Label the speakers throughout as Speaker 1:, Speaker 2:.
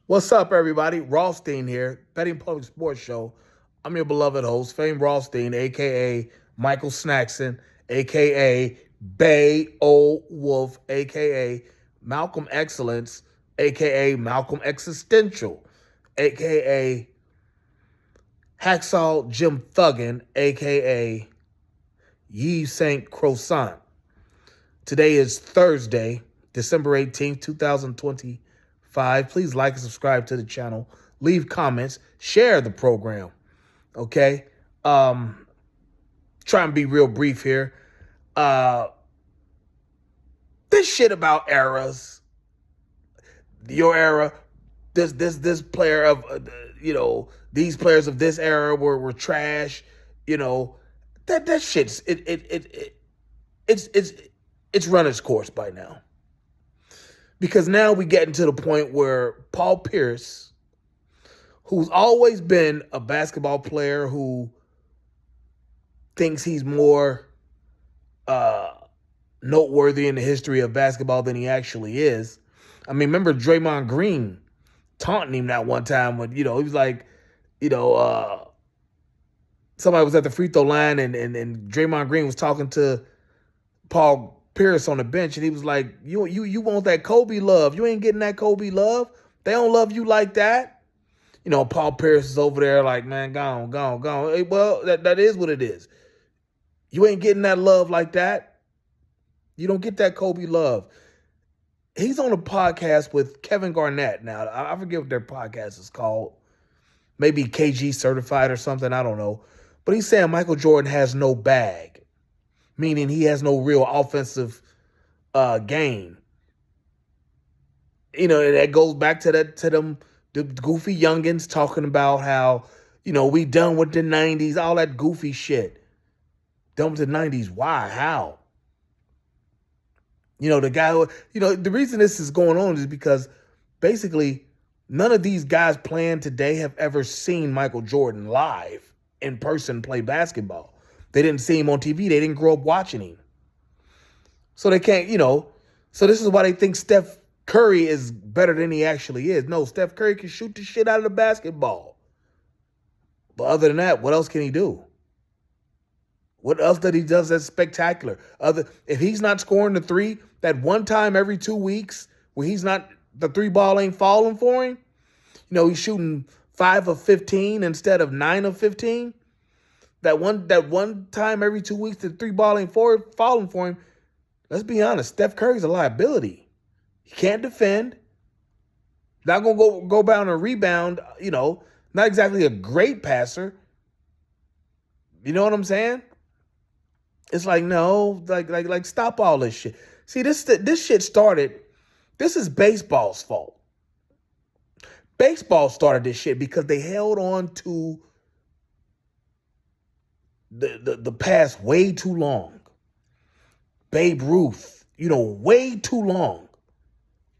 Speaker 1: What's up, everybody? Rothstein here, Betting Public Sports Show. I'm your beloved host, Fame Rothstein, aka Michael Snackson, aka Bay Old Wolf, aka Malcolm Excellence, aka Malcolm Existential, aka Hacksaw Jim Thuggin, aka Yves Saint Croissant. Today is Thursday, December 18th, 2025. Please like and subscribe to the channel. Leave comments. Share the program. Okay? Try and be real brief here. Uh, this shit about eras. Your era. This player of, these players of this era were trash. That shit's, it's run its course by now. Because now we get into the point where Paul Pierce, who's always been a basketball player who thinks he's more noteworthy in the history of basketball than he actually is. I mean, remember Draymond Green taunting him that one time when, he was like, somebody was at the free throw line and Draymond Green was talking to Paul Pierce on the bench, and he was like, you want that Kobe love. You ain't getting that Kobe love. They don't love you like that. Paul Pierce is over there like, man, gone. Hey, well, that is what it is. You ain't getting that love like that. You don't get that Kobe love. He's on a podcast with Kevin Garnett now. I forget what their podcast is called. Maybe KG Certified or something. I don't know. But he's saying Michael Jordan has no bag, meaning he has no real offensive game. That goes back to the goofy youngins talking about how, we done with the 90s, all that goofy shit. Done with the 90s. Why? How? The guy who, the reason this is going on is because basically none of these guys playing today have ever seen Michael Jordan live in person play basketball. They didn't see him on TV. They didn't grow up watching him. So they can't, so this is why they think Steph Curry is better than he actually is. No, Steph Curry can shoot the shit out of the basketball. But other than that, what else can he do? What else that he does that's spectacular? If he's not scoring the three, that one time every 2 weeks where the three ball ain't falling for him, he's shooting 5 of 15 instead of 9 of 15. That one time every 2 weeks the three ball ain't falling for him. Let's be honest, Steph Curry's a liability. He can't defend. Not gonna go down and rebound. Not exactly a great passer. You know what I'm saying? It's like, no, like stop all this shit. See, this shit started. This is baseball's fault. Baseball started this shit because they held on to the past way too long. Babe Ruth, way too long.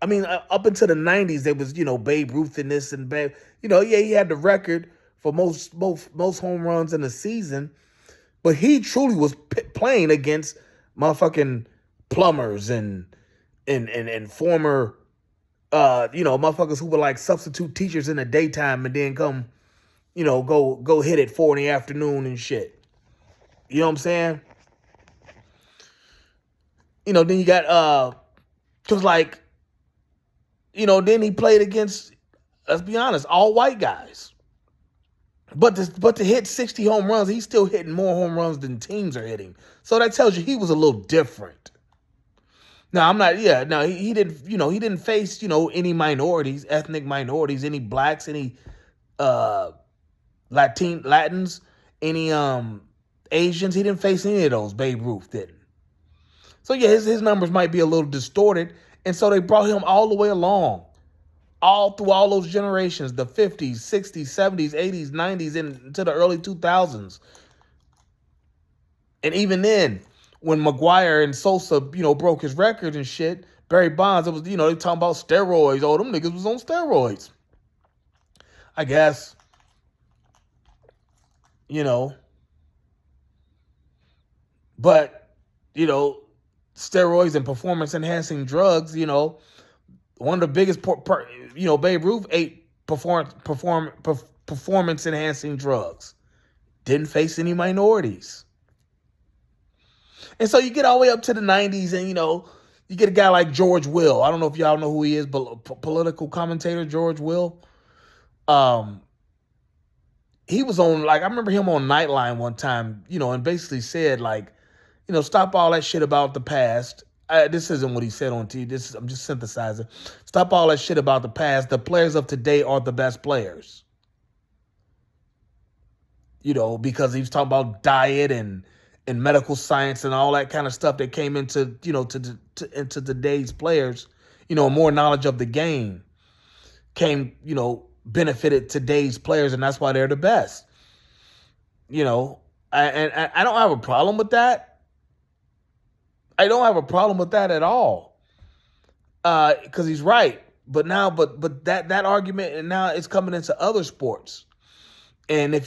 Speaker 1: I mean, up until the 90s, there was, Babe Ruth and this and Babe. He had the record for most home runs in a season, but he truly was playing against motherfucking plumbers and former, motherfuckers who were like substitute teachers in the daytime and then come, go hit at 4 in the afternoon and shit. You know what I'm saying? Then you got, cause like, then he played against, let's be honest, all white guys. But to hit 60 home runs, he's still hitting more home runs than teams are hitting. So that tells you he was a little different. Now, he didn't, he didn't face, any minorities, ethnic minorities, any blacks, any Latins, any Asians. He didn't face any of those. Babe Ruth didn't. So yeah, his numbers might be a little distorted. And so they brought him all the way along. All through all those generations, the 50s, 60s, 70s, 80s, 90s, into the early 2000s. And even then, when McGuire and Sosa, broke his record and shit, Barry Bonds, it was, they talking about steroids. Oh, them niggas was on steroids. I guess. But, steroids and performance-enhancing drugs, One of the biggest, Babe Ruth ate performance enhancing drugs. Didn't face any minorities. And so you get all the way up to the 90s and, you get a guy like George Will. I don't know if y'all know who he is, but political commentator George Will. He was on, I remember him on Nightline one time, and basically said, stop all that shit about the past. This isn't what he said on TV. I'm just synthesizing. Stop all that shit about the past. The players of today are the best players. Because he was talking about diet and medical science and all that kind of stuff that came into, into today's players, more knowledge of the game came, benefited today's players, and that's why they're the best. I don't have a problem with that. I don't have a problem with that at all. Because he's right. But that argument, and now it's coming into other sports. And if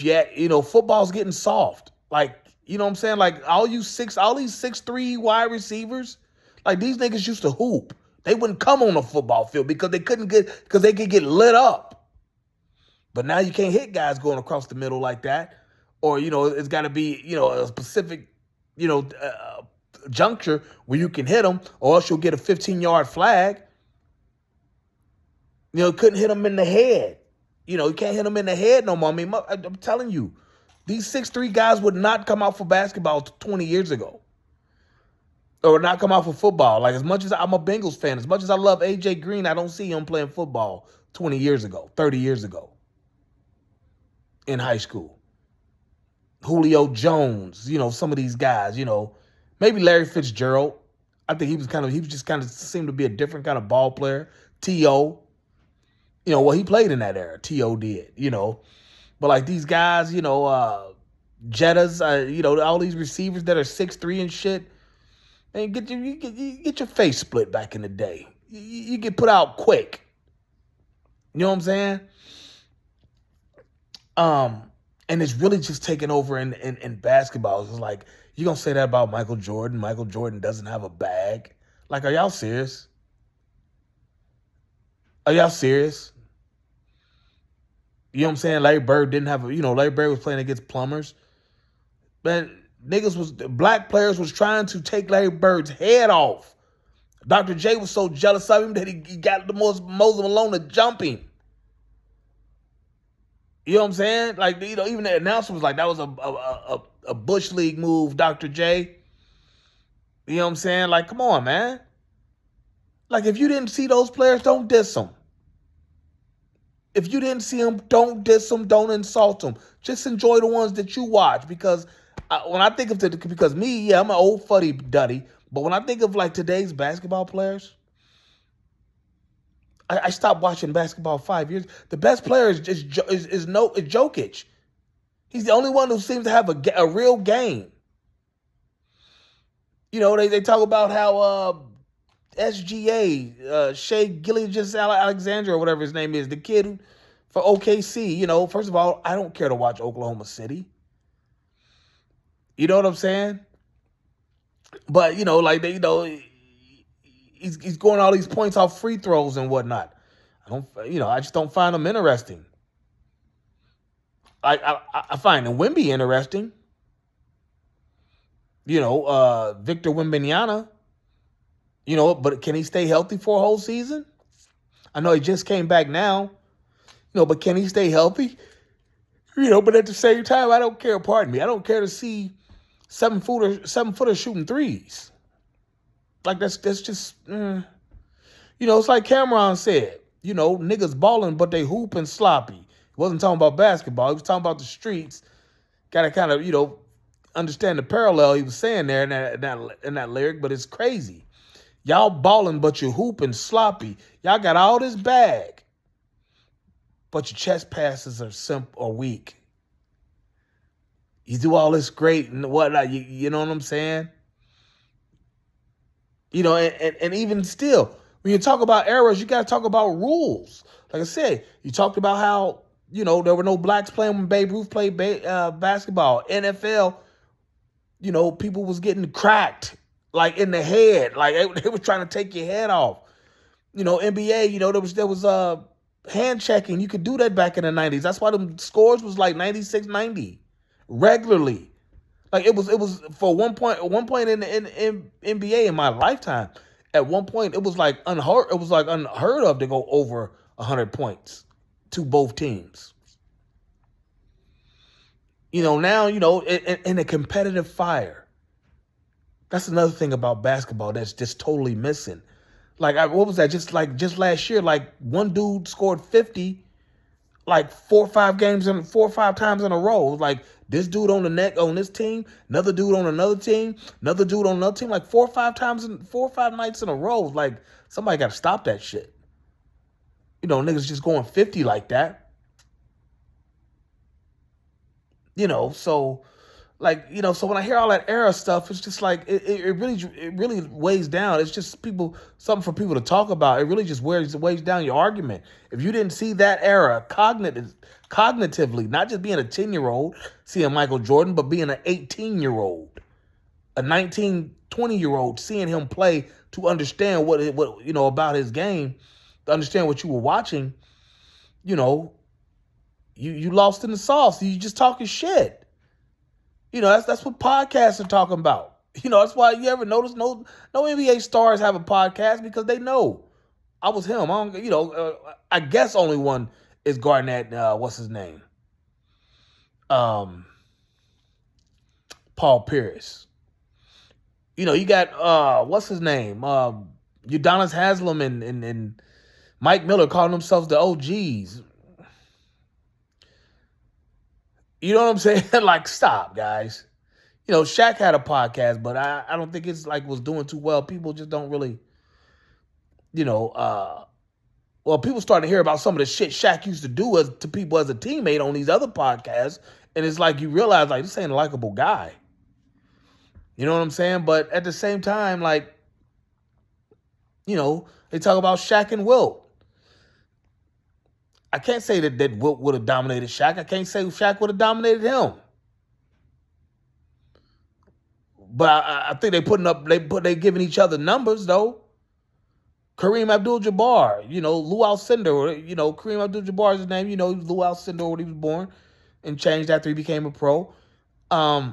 Speaker 1: football's getting soft. You know what I'm saying? All these 6'3" wide receivers, these niggas used to hoop. They wouldn't come on the football field because they could get lit up. But now you can't hit guys going across the middle like that. Or, it's got to be, a specific, juncture where you can hit them, or else you'll get a 15-yard flag. Couldn't hit them in the head. You can't hit them in the head no more. I mean, I'm telling you, these 6'3" guys would not come out for basketball 20 years ago. Or not come out for football. As much as I'm a Bengals fan, as much as I love A.J. Green, I don't see him playing football 20 years ago, 30 years ago in high school. Julio Jones, some of these guys, maybe Larry Fitzgerald. I think he seemed to be a different kind of ball player. T.O., he played in that era. T.O. did, But these guys, Jettas, all these receivers that are 6'3" and shit, man, you get your face split back in the day. You get put out quick. You know what I'm saying? And it's really just taking over in basketball. It's you're going to say that about Michael Jordan. Michael Jordan doesn't have a bag. Are y'all serious? Are y'all serious? You know what I'm saying? Larry Bird didn't have Larry Bird was playing against plumbers. Man, black players was trying to take Larry Bird's head off. Dr. J was so jealous of him that he got Moses Malone to jump him. You know what I'm saying? Even the announcer was that was a Bush League move, Dr. J. You know what I'm saying? Come on, man. If you didn't see those players, don't diss them. If you didn't see them, don't diss them, don't insult them. Just enjoy the ones that you watch. Because when I think of I'm an old fuddy-duddy, but when I think of today's basketball players, I stopped watching basketball 5 years. The best player is Jokic. He's the only one who seems to have a real game. They talk about how SGA, Shea Gilgeous-Alexander, or whatever his name is, the kid for OKC. First of all, I don't care to watch Oklahoma City. You know what I'm saying? But he's scoring all these points off free throws and whatnot. I just don't find them interesting. I find Wemby interesting. Victor Wembanyama. But can he stay healthy for a whole season? I know he just came back now. But can he stay healthy? But at the same time, I don't care. Pardon me. I don't care to see 7-footer shooting threes. That's just, it's like Cameron said, niggas balling, but they hooping sloppy. He wasn't talking about basketball. He was talking about the streets. Got to kind of, understand the parallel he was saying there in that lyric, but it's crazy. Y'all balling, but you hooping sloppy. Y'all got all this bag, but your chest passes are weak. You do all this great and whatnot. You know what I'm saying? And even still, when you talk about errors, you got to talk about rules. Like I said, you talked about how, there were no blacks playing when Babe Ruth played basketball. NFL, people was getting cracked, in the head. They were trying to take your head off. NBA, there was hand checking. You could do that back in the 90s. That's why the scores was like 96, 90 regularly. Like it was for one point in NBA in my lifetime. At one point, it was like unheard. It was like unheard of to go over 100 points to both teams. Now in a competitive fire. That's another thing about basketball that's just totally missing. Like, what was that? Just last year, like one dude scored 50, like 4 or 5 times in a row. Like this dude on the neck on this team, another dude on another team, another dude on another team, like 4 or 5 nights in a row. Like somebody got to stop that shit. Niggas just going 50 like that. So so when I hear all that era stuff, it's just like it really weighs down. It's just something for people to talk about. It really just weighs down your argument. If you didn't see that era cognitively, not just being a 10-year-old seeing Michael Jordan, but being an 18-year-old, a 19, 20-year-old seeing him play to understand what about his game, to understand what you were watching, you lost in the sauce. You just talking shit. That's what podcasts are talking about. That's why you ever notice no NBA stars have a podcast, because they know I was him. I guess only one is Garnett. What's his name? Paul Pierce. You got what's his name? Udonis Haslem and Mike Miller calling themselves the OGs. You know what I'm saying? Like, stop, guys. Shaq had a podcast, but I don't think it's like was doing too well. People just don't really, people starting to hear about some of the shit Shaq used to do to people as a teammate on these other podcasts, and it's like you realize, like, this ain't a likable guy. You know what I'm saying? But at the same time, like, they talk about Shaq and Wilt. I can't say that Wilt would have dominated Shaq. I can't say Shaq would have dominated him. But I think they giving each other numbers though. Kareem Abdul-Jabbar, Lou Alcindor, Kareem Abdul-Jabbar is his name. Lou Alcindor when he was born, and changed after he became a pro. I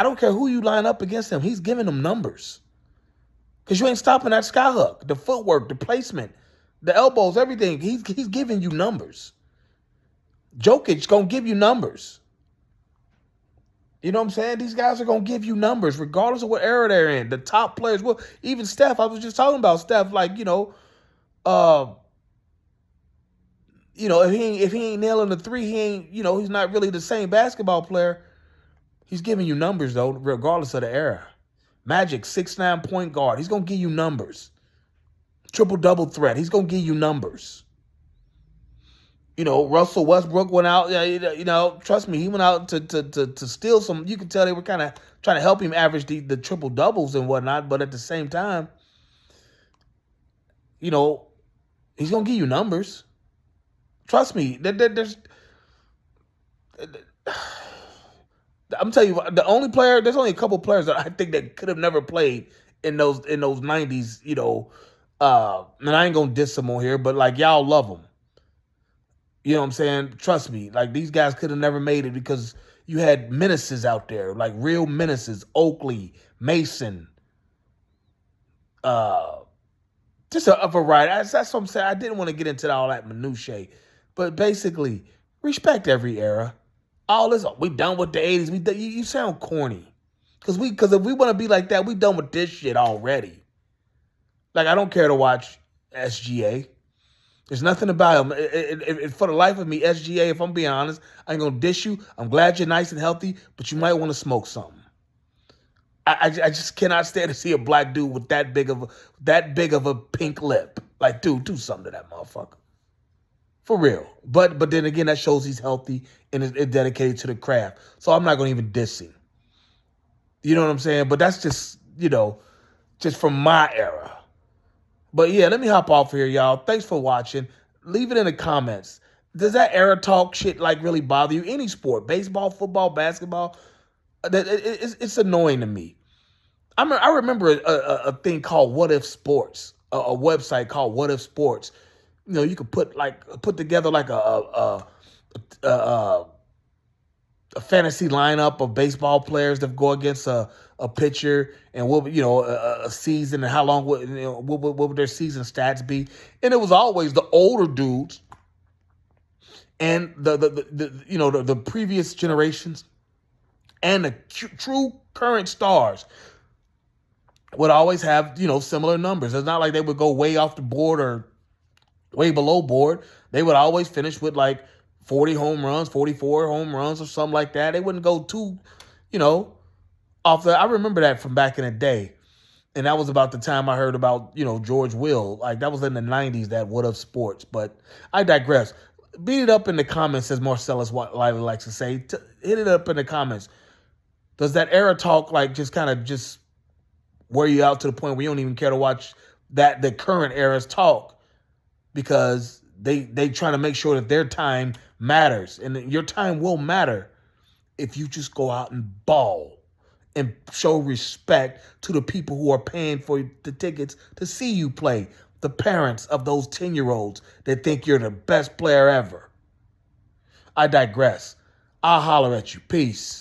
Speaker 1: don't care who you line up against him. He's giving them numbers. Because you ain't stopping that skyhook, the footwork, the placement, the elbows, everything. He's giving you numbers. Jokic going to give you numbers. You know what I'm saying? These guys are going to give you numbers regardless of what era they're in. The top players will. Even Steph, I was just talking about Steph, like, if he ain't nailing the three, he ain't, he's not really the same basketball player. He's giving you numbers, though, regardless of the era. Magic, 6'9" point guard. He's going to give you numbers. Triple-double threat. He's going to give you numbers. Russell Westbrook went out, trust me, he went out to steal some. You can tell they were kind of trying to help him average the triple-doubles and whatnot, but at the same time, he's going to give you numbers. Trust me. I'm telling you, there's only a couple players that I think that could have never played in those 90s, and I ain't going to diss them on here, but like, y'all love them. You know what I'm saying? Trust me, like, these guys could have never made it because you had menaces out there, like real menaces. Oakley, Mason, just a variety. That's what I'm saying. I didn't want to get into all that minutiae, but basically, respect every era. All this, we done with the 80s. You sound corny, because if we want to be like that, we done with this shit already. Like, I don't care to watch SGA. There's nothing about him. For the life of me, SGA, if I'm being honest, I ain't gonna dish you. I'm glad you're nice and healthy, but you might want to smoke something. I just cannot stand to see a black dude with that big of a pink lip. Like, dude, do something to that motherfucker. For real. But then again, that shows he's healthy and is dedicated to the craft. So I'm not gonna even diss him. You know what I'm saying? But that's just, just from my era. But yeah, let me hop off here, y'all. Thanks for watching. Leave it in the comments. Does that era talk shit like really bother you? Any sport, baseball, football, basketball, it's annoying to me. I remember a thing called What If Sports, a website called What If Sports. You know, you could put together like a, a fantasy lineup of baseball players that go against a pitcher, and what, you know, a season, and how long would, you know, what would their season stats be? And it was always the older dudes and the you know, the previous generations and the true current stars would always have, you know, similar numbers. It's not like they would go way off the board or way below board. They would always finish with like 40 home runs, 44 home runs, or something like that. They wouldn't go too, you know, off the. I remember that from back in the day. And that was about the time I heard about, you know, George Will. Like, that was in the 90s, that What Of Sports. But I digress. Beat it up in the comments, as Marcellus Lively likes to say. Hit it up in the comments. Does that era talk like just kind of just wear you out to the point where you don't even care to watch the current era's talk? Because they trying to make sure that their time matters. And your time will matter if you just go out and ball and show respect to the people who are paying for the tickets to see you play. The parents of those 10-year-olds that think you're the best player ever. I digress. I'll holler at you. Peace.